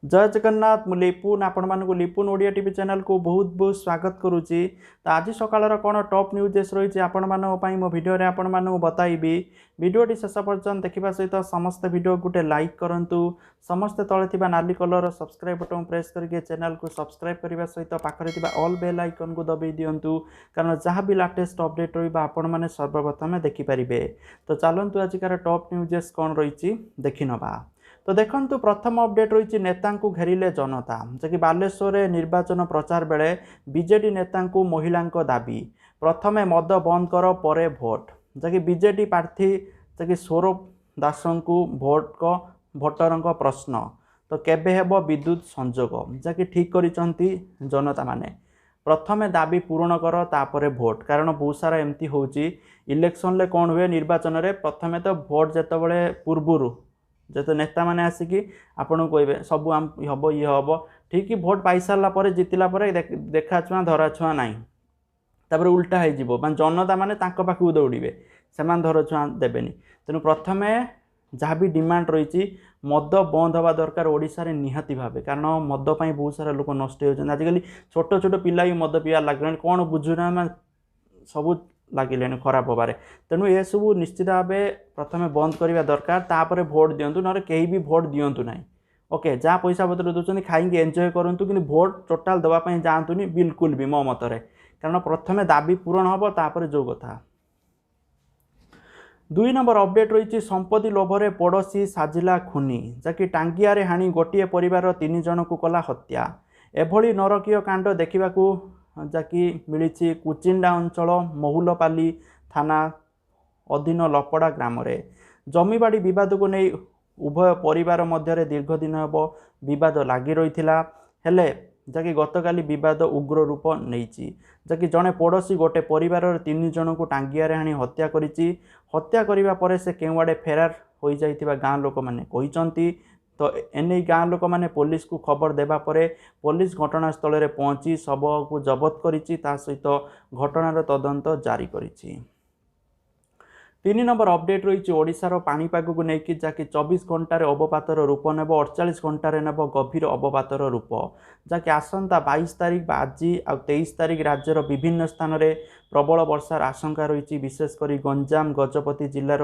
जय जगन्नाथ मु लिपुन आपण मानक लिपुन ओडिया टीवी चैनल को बहुत बहुत स्वागत करुच्ची। तो आज सकाल कौन टॉप न्यूज रही आपण मानी मो भिडियो आपण मानक बताइबी। भिडियोटी शेष पर्यंत देखा सहित समस्त भिडियो गोटे लाइक करूँ। समस्त तले नाली कलर सब्सक्राइब बटन प्रेस करके चैनल को सब्सक्राइब करने सहित पाखे ऑल बेल आइकन को दबाई दिंतु, कारण जहाँ भी लेटेस्ट अपडेट रही मैंने सर्वप्रथम देखिपारे। तो चलतु आजिकार टॉप न्यूजेस कौन रही देखि नवा। तो देखंतु प्रथम अपडेट रही नेता को घेरिले जनता, जि बालेश्वर निर्वाचन प्रचार बेले बीजेडी नेता महिला दाबी प्रथमे मद बंद कर परे भोट। जि बीजेडी प्रार्थी जि सौरभ दास को भोटर प्रश्न तो केबे हेबो विद्युत संजोग, जि ठीक करिसंती जनता माने प्रथमे दाबी पूरण कर तापरे भोट। कारण बहुत सारा एमती होची इलेक्शन ले कौन हुए निर्वाचन रे प्रथमे तो भोट जेतबेले पूर्वरु जो नेता मैंने आसिकी आपन कहे सब हम ये हम ठीक भोट पाई सारा पर जितला देखा छुआ धरा छुआ ना, तापर उल्टा हो जनता मैंने पाखक दौड़े से धर छुआ देवेनि। तेणु प्रथमे जहाँ भी डिमांड रही मद बंद हवा दरकार ओडिशा रे निहाती भावे, कारण मद पाई बहुत सारा लोक नष्ट होती। आजिकल छोट छोट पिला भी मद पीवा लगे कौन बुझुना सब लगिले खराब हबारे। तेणु ये सब निश्चित भाव प्रथमे बंद करने दरकार, तापर भोट दिंतु ना कहीं भी भोट दिंतु ना। ओके जहाँ पैसा पत्र दूसरी खाई एंजॉय करूँ, कि भोट टोटाल दवाई जातुनि बिल्कुल भी मो मतरे, कारण प्रथमे दाबी पूरण हम तापर जो कथा। 2 नंबर अपडेट रही संपत्ति लोभरे पड़ोशी साजिला खुनी, जि टांगिया हाणी गोटे परिवार 3 जन को कला हत्या। एभली नरकीय कांड देखा जि मिली कुचिंडा अंचल महुलपाली थाना अधीन लपड़ा ग्राम रे जमीबाड़ी विवाद को नहीं उभय परिवार मध्य दीर्घ दिन हेब विवाद लगी रही है। जि गतकाली विवाद उग्र रूप नहीं, जि जड़े पड़ोशी गोटे परिवार 3 जन को टांगिया हाणी हत्या करिछि। हत्या करिबा परे से केउआड़े फेरार हो जाइथिबा गाँ लोक माने कहिसंती। तो एने गाँ लोक मैंने पुलिस को खबर देवा परे पुलिस घटनास्थल में पहुँची शव को जबत करिछि, ता सहित घटनार तदंत जारी करिछि। 3 नंबर अपडेट रही ओडिशार पाणीपाग को लेकिन जहाँकि 24 घंटार अवपातर रूप नेब 48 घंटार नेब गभीर अवपातर रूप, जहाँकि आसंता 22 तारिख आज आ 23 तारिख राज्यर विभिन्न स्थान में प्रबल वर्षार आशंका रही। विशेषकर गंजाम गजपति जिलार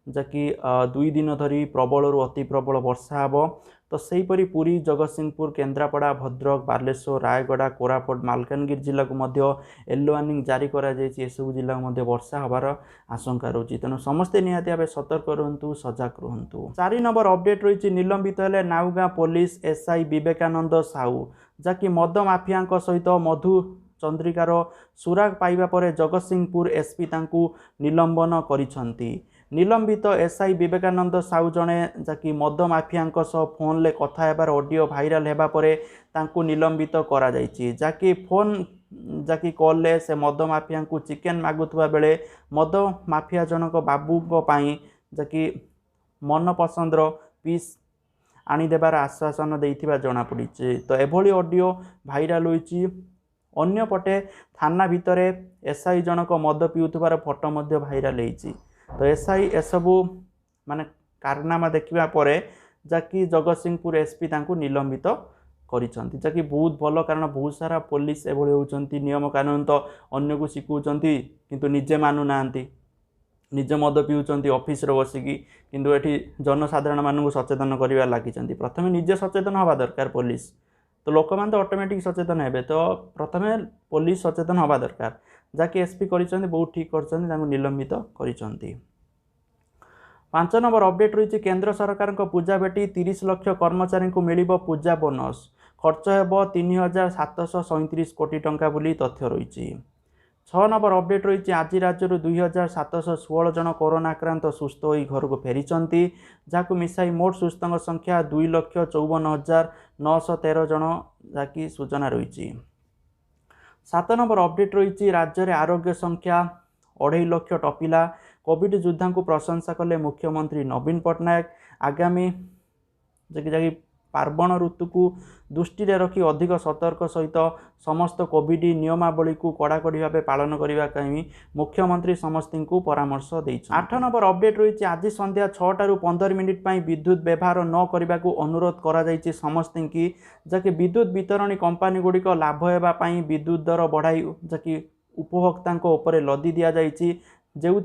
जहाँकि 2 दिन धरी प्रबल अति प्रबल वर्षा हे। तो सहीपरी पुरी जगतसिंहपुर केन्द्रापड़ा भद्रक बालेश्वर रायगड़ा कोरापुट मालकानगिरी जिला को मध्य येलो वार्निंग जारी करा जायछि। एसबू जिला मध्य वर्षा हबार आशंका रही। तेणु समस्ते निहाती भावे सतर्क रुहतु, सजग रुहतु। 4 नंबर अपडेट रही निलंबित हेले नाउगाँ पुलिस एसआई विवेकानंद साहू, जहाँकि मद माफिया सहित मधु चंद्रिकार सुराग पाइबा परे जगतसिंहपुर एसपी तांकु निलंबन करिसंती। निलंबित एसआई विवेकानंद साहू जड़े जहाँकि मद माफिया फोन ले कथा हेबार ऑडियो भाइराल हेबा परे तांकु निलंबित करा जायछि। जहाँकि फोन जहाँकि कॉल ले से मद माफिया को चिकेन मागुवा बेले मद माफिया जनक बाबू जहाँकि मन पसंदर पीस आनीदेबार आश्वासन देइथिबा जଣା पड़ी। तो एभली ऑडियो भाइराल होइछि। अन्यपटे थाना भितरे एसआई जनक मद पिउथबार फोटो मध्य भाइराल होइछि। तो एसआई एसबू माने कारनामा देखा परे जहाँकि जगतसिंहपुर एसपी तांकु निलंबित करिसंती, जहाँकि बहुत भल। कारण बहुत सारा पुलिस एभली होउचंती नियम कानून तो अन्य को शिखुचंती किंतु निजे मानु नांती, निजे मद पिउचंती ऑफिस रे बसिकी, किंतु एठी जनसाधारण मानू सचेतन करिवा लागिचंती। प्रथमे निजे सचेतन हवा दरकार पुलिस, तो लोक मान तो ऑटोमेटिक सचेतन हेबे। तो प्रथमे पुलिस सचेतन हवा दरकार, जहाँकि एसपी करिसंती बहुत ठीक करचंती, तांकु निलंबित करिसंती। 5 नंबर अपडेट रही केंद्र सरकार पूजा बेटी 30 लाख कर्मचारी को मिलिबो पूजा बोनस, खर्च हेबो 3737 कोटी टंका बोली तथ्य रही। 6 नंबर अपडेट रही आज राज्य 2716 जन कोरोना आक्रांत सुस्थ हो घर को फेरिचंती, जहां मिसाई मोट सुस्थों संख्या 2,54,913 जन जहाँकि सूचना रही। 7 नंबर अपडेट रही राज्य में आरोग्य संख्या 2.5 लाख टपिला। कोविड योद्धा को प्रशंसा कले मुख्यमंत्री नवीन पट्टनायक। आगामी जहाँकि पार्वण ऋतु को दृष्टि रखी अधिक सतर्क सहित समस्त कोविड नियमावली को कड़ाकड़ी भाव पालन करने मुख्यमंत्री समस्त को परामर्श देइछन्। 8 नंबर अपडेट रही आज संध्या 6 15 मिनिट विद्युत व्यवहार न करने को अनुरोध कर समस्त की जहाँकि विद्युत वितरणी कंपानी गुड़िक लाभ होगापाई विद्युत दर बढ़ाई जहाँकि उपभोक्ता उपर लदी दि जाइए जो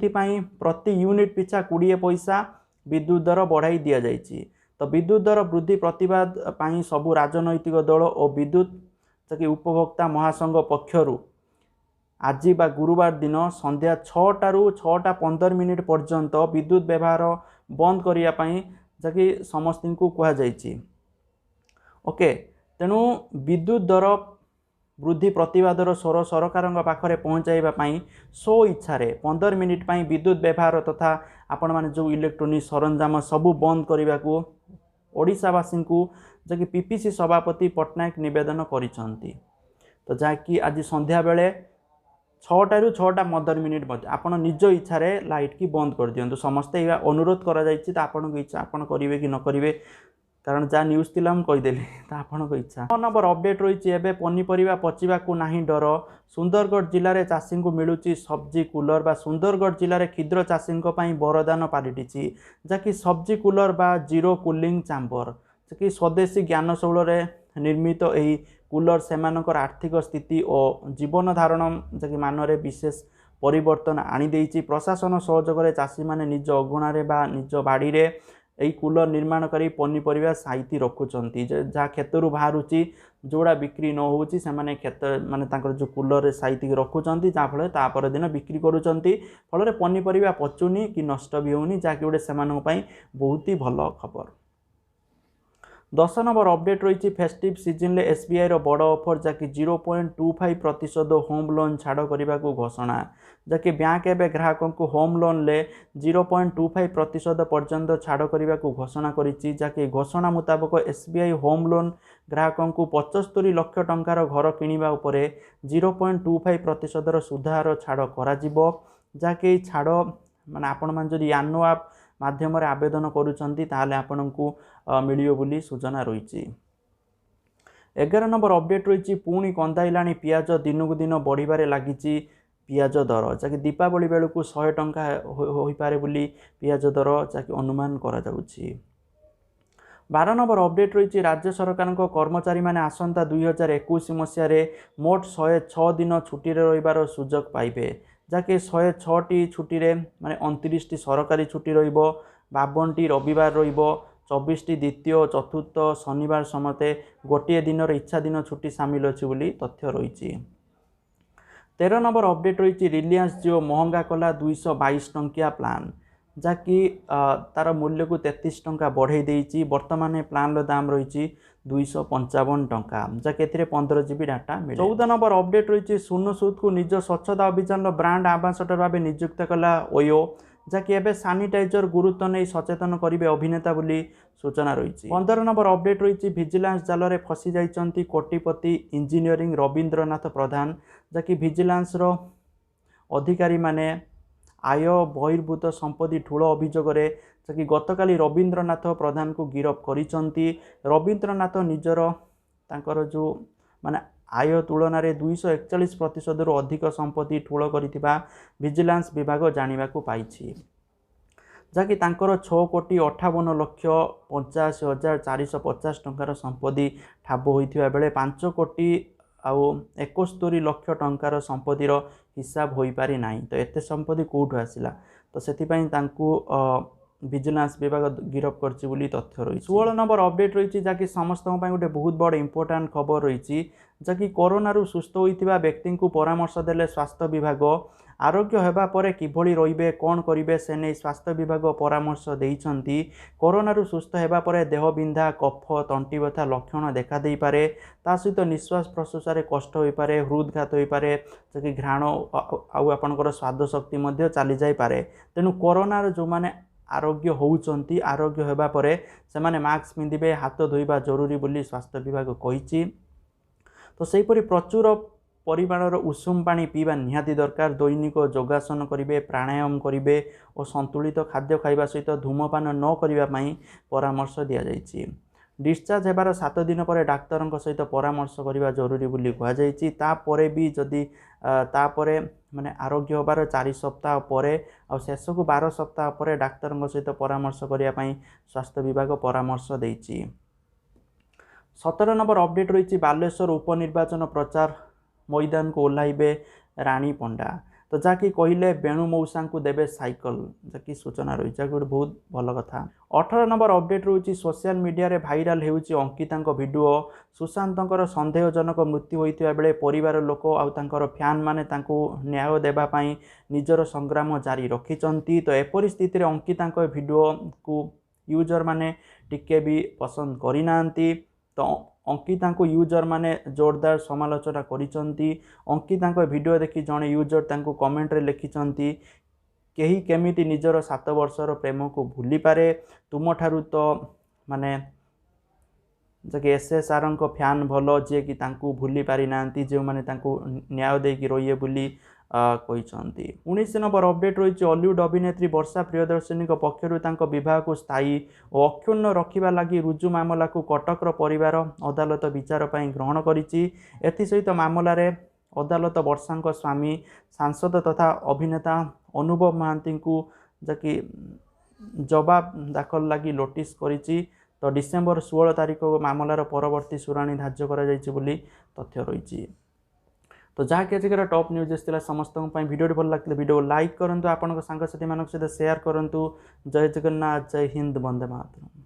प्रति यूनिट पिछा 20 पैसा विद्युत दर बढ़ाई दि जाइए। तो विद्युत दर वृद्धि प्रतिवाद पाई सबु राजनैतिक दल और विद्युत जहाँकि उपभोक्ता महासंघ पक्षर आज बा गुरुवार दिन संध्या 6 6:15 मिनिट पर्यंत विद्युत व्यवहार बंद करने जहाँकि समस्त को कहुई। ओके, तेणु विद्युत दर वृद्धि प्रतिवादर स्वर सरकार पाखरे पहुँचाइवाई सो इच्छा 15 मिनिट विद्युत व्यवहार तथा आपण मैंने जो इलेक्ट्रोनिक सरंजाम सबू बंद करने को ओडिशावासी को जहाँकि पीपीसी सभापति पट्टनायक निवेदन करिसेंती। तो जहाँकि आज संध्या बेले 6 6:15 मिनिट आप निज इच्छा लाइट की बंद कर दिंतु समस्ते यह अनुरोध कर आपन इच्छा आपन करेंगे कि न करेंगे कारण जहाँ न्यूज थी कहीदेली आपण इच्छा। 9 नंबर अपडेट रही है पनीपरिया पचिवा को नहीं डर सुंदरगढ़ जिले में चाषी को मिलूँ सब्जी कूलर बा सुंदरगढ़ जिले में क्षुद्र चाषी वरदान पलटि जहाँकि सब्जी कूलर बा जीरो कूलिंग चैम्बर जहाँकि स्वदेशी ज्ञानशौल निर्मित यही कूलर सेमानकर आर्थिक स्थिति और जीवन धारण जहाँकि मानरे विशेष परिवर्तन आनी प्रशासन सहयोग चाषी मैंने निज अगुण बा निज बाड़ी रे यही कूलर निर्माण करी पनीपरिया साइती रखुंट जहाँ क्षेत्र बाहर जोड़ा बिक्री न हो खेत माने जो कूलर साइती रखुंट जहाँफल तापर दिन बिक्री करुँच फल पनीपरिया पचुनी कि नष्ट भी होनी जहाँकि गोटे से बहुत ही भल खबर। 10 नंबर अपडेट रही फेस्टिव सीजन एसबीआई बड़ ऑफर जहाँकि 0.25% होम लोन छाड़ करने को घोषणा जहाँकि बैंक एवं ग्राहकों को होम लोन ले 0.25% पर्यंत छाड़ करने को घोषणा करिछि जहाँकि घोषणा मुताबक एसबीआई होम लोन ग्राहकों को 75 लाख टंकार घर किणवा उपर 0.25% सुधार छाड़ करा जहाँकि छाड़ माने आपण मान जदि यानो आप माध्यम आवेदन करुँच आपन को मिलियो बोली सूचना रही। 11 नंबर अपडेट रही पुणी कंदाइला पियाज दिनकू दिन बढ़िबारे लगी पियाज दर जहाँकि दीपावली बेलू 100 टंका हो पारे बोली पियाज दर जहाँकि अनुमान करा जाउछि। 12 नंबर अपडेट रही राज्य सरकार कर्मचारी माने आसंता 2021 मसीह मोट 106 दिन छुट्टी रहिबार सुजोग पाइबे जहाँकि 106टी छुट्टी माने 29टी सरकारी छुट्टी रहिबो 52टी रविवार रहिबो 24टी द्वितीय चतुर्थ शनिवार समते गोटे दिन इच्छा दिन छुट्टी सामिल अच्छी बोली तथ्य रही। 13 नंबर अपडेट रही रिलायंस जिओ महंगा कला 222 टंकिया प्लान जहाँकि तार मूल्य को 33 टंका बढ़ई देइछि वर्तमान प्लान दाम रही 255 टंका जहाँकि 15 GB डाटा मिले। 14 नंबर अपडेट रही सुनु सूद को निज स्वच्छता अभियान ब्रांड आम्बासडर भाव नियुक्त कला ओयो जहाँकि एवं सानिटाइजर गुरुत्व नहीं सचेतन करेंगे अभिनेता बोली सूचना रही। 15 नंबर अपडेट रही विजिलेंस जाल में फसी जाइछन्ति कोटिपति इंजीनियरिंग रवींद्रनाथ प्रधान जहाँकि विजिलेंस अधिकारी माने आय बहिर्भूत संपत्ति ठूल अभियोग जहाँकि गतकाली रवींद्रनाथ प्रधान को गिरफ करिसंती रवींद्रनाथ निजर तांकर जो माने आय तुलन में 241% रु अधिक संपत्ति ठूल करिथिबा विजिलेंस विभाग जानिबा को पाइछि जहाँकि तांकर 6,58,85,450 टंकार संपत्ति ठाब होइथिबा बेले 5,71 लाख टंकार संपत्तिर हिसाब हो पारि नाही। तो एते संपत्ति कोठु आसिला तो सेथिपई तांकु विजिलेंस विभाग गिरफ करछि बोली तथ्य रही। 16 नंबर अपडेट रही जहाँकि समस्त गोटे बहुत बड़ इंपोर्टाट खबर रही जहाँकि कोरोना सुस्थ होइथिबा व्यक्ति को परामर्श देले स्वास्थ्य विभाग आरोग्य होगा पर किभଳି रहिबे कौन करिवे से नहीं स्वास्थ्य विभाग परामर्श देइछन्ति। कोरोना सुस्थ होगा पर देह बिंधा कफ तंटी बथा लक्षण देखा दे पारे ता सहित निश्वास प्रश्वास कष्ट हो पारे हृदघात हो पारे जहाँकि घ्राण आपणकर स्वाद शक्ति मध्य चली जाई पारे तेणु कोरोना जो माने आरोग्य होउचन्ति आरोग्य होगा पर से माने मास्क पिंधिबे हाथ धोइबा जरूरी बोली स्वास्थ्य विभाग कहिछि। तो सेहीपरि प्रचुर परिमाणर उषुम पानी पीवा निहाती दरकार दैनिक योगासन करेंगे प्राणायाम करेंगे और संतुलित खाद्य खाइबा सहित धूमपान न करने परामर्श दि जाइछि। डिस्चार्ज हेबार 7 दिन पर डाक्तर सहित परामर्श करने जरूरी बोली कहुई। तापर भी जदि तापर माने आरोग्य होबार 4 सप्ताह पर आ शेष को 12 सप्ताह पर डाक्तर सहित परामर्श करने स्वास्थ्य विभाग परामर्श देइछि। 17 नंबर अपडेट रही बालेश्वर उपनिर्वाचन प्रचार मैदान को ओह्लाइबे राणी पंडा। तो जहाँकि कहले बेणु मौसा को देवे साइकल जहाँकि सूचना रही है गोटे बहुत भल कथा। 18 नंबर अपडेट रही सोशल मीडिया रे भाइराल होउछि अंकिता वीडियो। सुशांतर संदेहजनक मृत्यु होता बेले परिवार लोक आउर फैन माने तांको न्याय देवाई निजर संग्राम जारी रखिंट। तो एपरी स्थित अंकिता वीडियो को यूजर माने टिके भी पसंद करना। तो अंकिता को यूजर माने जोरदार समालोचना करिसंती। अंकिता वीडियो देखि जड़े यूजर तांको कमेंट रे लिखिसंती केही केमिति निजर 7 वर्षर प्रेम को भूली पारे तुम ठारू तो माने जके एसएसआर को फैन भलो जे कि तांको भूली पारि नांती जे माने तांको न्याय देकी रहिए बोली कहिसंती। 19 नंबर अपडेट रही हॉलीवुड अभिनेत्री वर्षा प्रियदर्शनी पक्षरु तांको विवाह को स्थायी और अक्षुण्ण रखिबा लागि रुजु मामला को कटकर परिवार अदालत विचार पई ग्रहण करिछि। एथि सहित मामला रे अदालत वर्षा स्वामी सांसद तथा अभिनेता अनुभव महांती को जकि जवाब दाखल लगी नोटिस करिछि। तो डिसेम्बर 16 तारिख को मामलार परवर्ती शुणाणी धार्य करा जायछि बोली तथ्य रही। तो जहाँकि आजिकार टॉप न्यूज आसाला समस्त वीडियो भल लगे वीडियो लाइक करूँ, आपण सांगसाथी मान सहित शेयर करूँ। जय जगन्नाथ, जय हिंद, वंदे मातरम।